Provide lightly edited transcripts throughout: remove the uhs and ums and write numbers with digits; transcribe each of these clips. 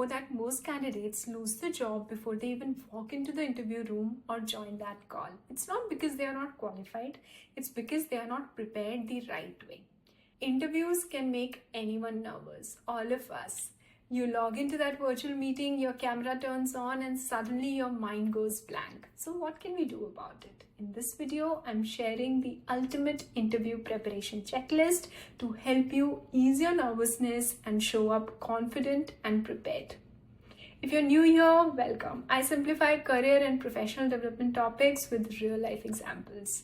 know that most candidates lose the job before they even walk into the interview room or join that call. It's not because they are not qualified, it's because they are not prepared the right way. Interviews can make anyone nervous, all of us. You log into that virtual meeting, your camera turns on, and suddenly your mind goes blank. So, what can we do about it? In this video, I'm sharing the ultimate interview preparation checklist to help you ease your nervousness and show up confident and prepared. If you're new here, welcome. I simplify career and professional development topics with real life examples.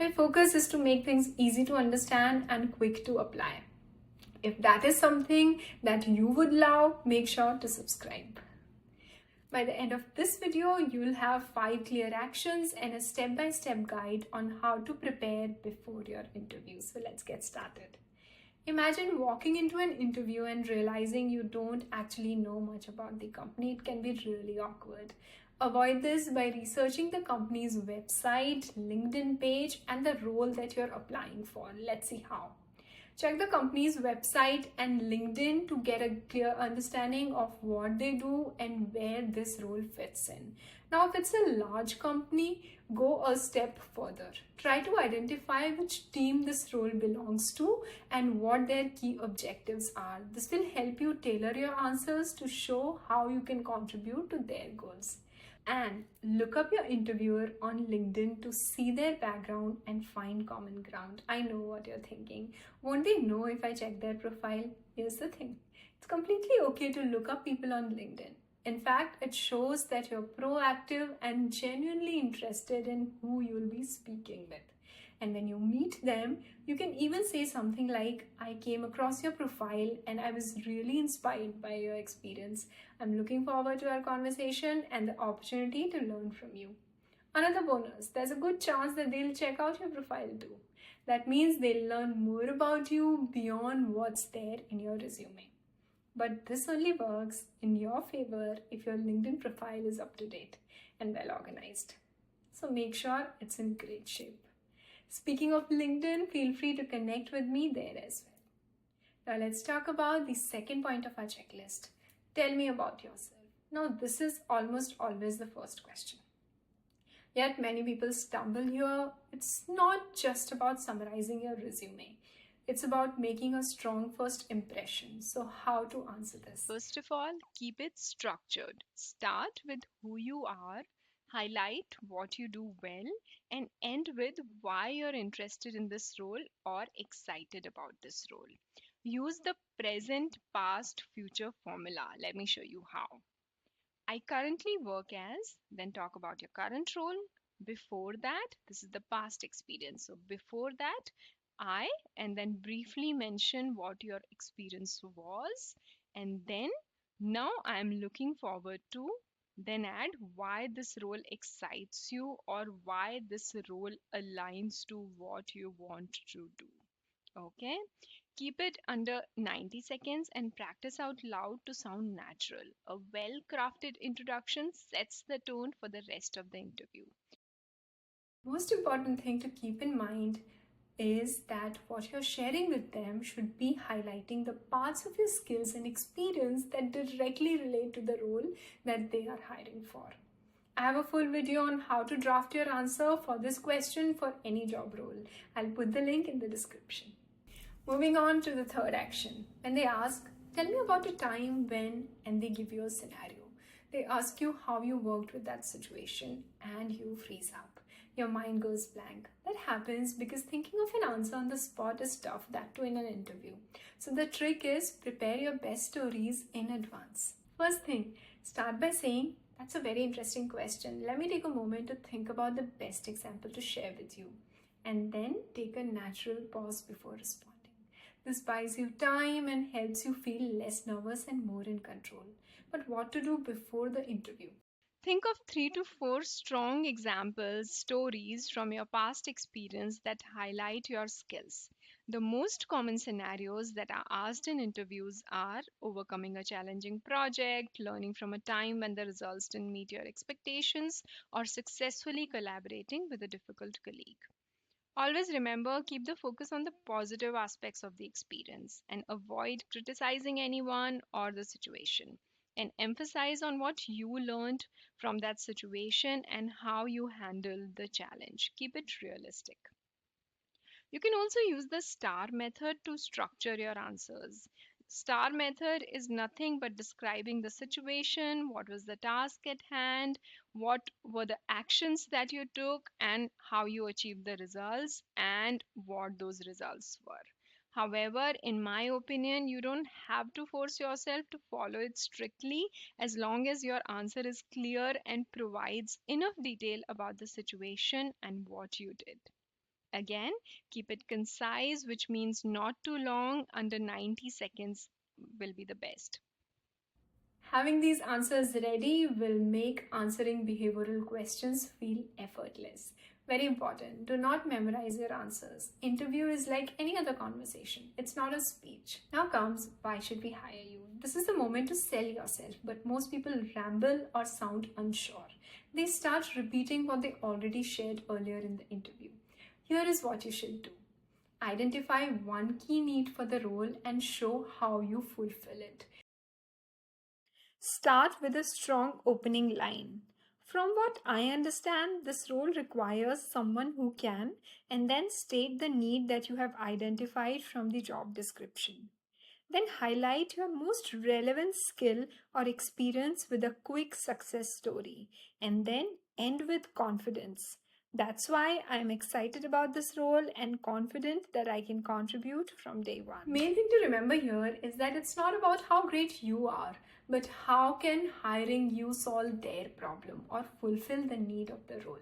My focus is to make things easy to understand and quick to apply. If that is something that you would love, make sure to subscribe. By the end of this video, you will have 5 clear actions and a step-by-step guide on how to prepare before your interview. So let's get started. Imagine walking into an interview and realizing you don't actually know much about the company. It can be really awkward. Avoid this by researching the company's website, LinkedIn page, and the role that you're applying for. Let's see how. Check the company's website and LinkedIn to get a clear understanding of what they do and where this role fits in. Now, if it's a large company, go a step further. Try to identify which team this role belongs to and what their key objectives are. This will help you tailor your answers to show how you can contribute to their goals. And look up your interviewer on LinkedIn to see their background and find common ground. I know what you're thinking. Won't they know if I check their profile? Here's the thing. It's completely okay to look up people on LinkedIn. In fact, it shows that you're proactive and genuinely interested in who you'll be speaking with. And when you meet them, you can even say something like, I came across your profile and I was really inspired by your experience. I'm looking forward to our conversation and the opportunity to learn from you. Another bonus, there's a good chance that they'll check out your profile too. That means they'll learn more about you beyond what's there in your resume. But this only works in your favor if your LinkedIn profile is up to date and well organized. So make sure it's in great shape. Speaking of LinkedIn, feel free to connect with me there as well. Now let's talk about the second point of our checklist. Tell me about yourself. Now this is almost always the first question. Yet many people stumble here. It's not just about summarizing your resume. It's about making a strong first impression. So how to answer this? First of all, keep it structured. Start with who you are, highlight what you do well, and end with why you're interested in this role or excited about this role. Use the present, past, future formula. Let me show you how. I currently work as, then talk about your current role. Before that, this is the past experience. So before that, I, and then briefly mention what your experience was. And then now I'm looking forward to, then add why this role excites you or why this role aligns to what you want to do. Okay, keep it under 90 seconds and practice out loud to sound natural. A well crafted introduction sets the tone for the rest of the interview. Most important thing to keep in mind is that what you're sharing with them should be highlighting the parts of your skills and experience that directly relate to the role that they are hiring for. I have a full video on how to draft your answer for this question for any job role. I'll put the link in the description. Moving on to the third action. When they ask, tell me about a time when, and they give you a scenario. They ask you how you worked with that situation and you freeze up. Your mind goes blank. That happens because thinking of an answer on the spot is tough, that too in an interview. So the trick is prepare your best stories in advance. First thing, start by saying, that's a very interesting question. Let me take a moment to think about the best example to share with you. And then take a natural pause before responding. This buys you time and helps you feel less nervous and more in control. But what to do before the interview? Think of 3 to 4 strong examples, stories from your past experience that highlight your skills. The most common scenarios that are asked in interviews are overcoming a challenging project, learning from a time when the results didn't meet your expectations, or successfully collaborating with a difficult colleague. Always remember, keep the focus on the positive aspects of the experience and avoid criticizing anyone or the situation. and emphasize on what you learned from that situation and how you handled the challenge. Keep it realistic. You can also use the STAR method to structure your answers. STAR method is nothing but describing the situation, what was the task at hand, what were the actions that you took, and how you achieved the results, and what those results were. However, in my opinion, you don't have to force yourself to follow it strictly as long as your answer is clear and provides enough detail about the situation and what you did. Again, keep it concise, which means not too long, under 90 seconds will be the best. Having these answers ready will make answering behavioral questions feel effortless. Very important. Do not memorize your answers. Interview is like any other conversation. It's not a speech. Now comes why should we hire you? This is the moment to sell yourself, but most people ramble or sound unsure. They start repeating what they already shared earlier in the interview. Here is what you should do. Identify one key need for the role and show how you fulfill it. Start with a strong opening line. From what I understand, this role requires someone who can, and then state the need that you have identified from the job description. Then highlight your most relevant skill or experience with a quick success story, and then end with confidence. That's why I'm excited about this role and confident that I can contribute from day one. Main thing to remember here is that it's not about how great you are, but how can hiring you solve their problem or fulfill the need of the role.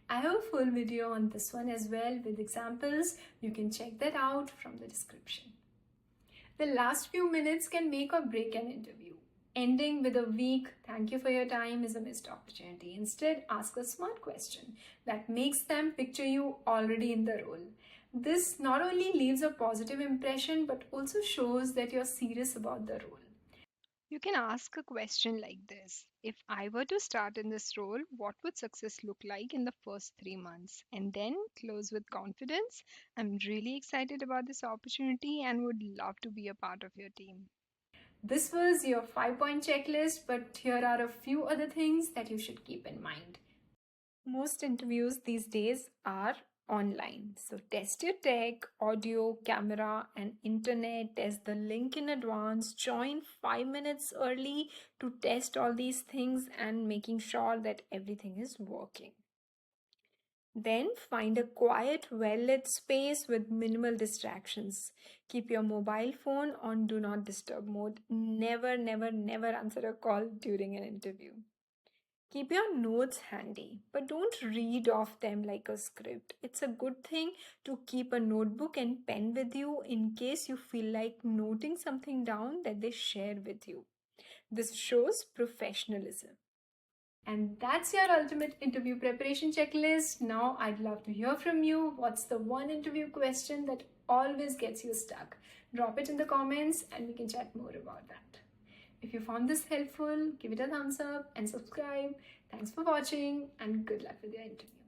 I have a full video on this one as well with examples. You can check that out from the description. The last few minutes can make or break an interview. Ending with a weak "thank you for your time" is a missed opportunity. Instead, ask a smart question that makes them picture you already in the role. This not only leaves a positive impression but also shows that you're serious about the role. You can ask a question like this: if I were to start in this role, what would success look like in the first 3 months? And then close with confidence: I'm really excited about this opportunity and would love to be a part of your team. This was your 5-point checklist, but here are a few other things that you should keep in mind. Most interviews these days are online. So test your tech, audio, camera, and internet. Test the link in advance. Join 5 minutes early to test all these things and making sure that everything is working. Then find a quiet, well-lit space with minimal distractions. Keep your mobile phone on do not disturb mode. Never, never, never answer a call during an interview. Keep your notes handy, but don't read off them like a script. It's a good thing to keep a notebook and pen with you in case you feel like noting something down that they share with you. This shows professionalism. And that's your ultimate interview preparation checklist. Now I'd love to hear from you. What's the one interview question that always gets you stuck? Drop it in the comments and we can chat more about that. If you found this helpful, give it a thumbs up and subscribe. Thanks for watching and good luck with your interview.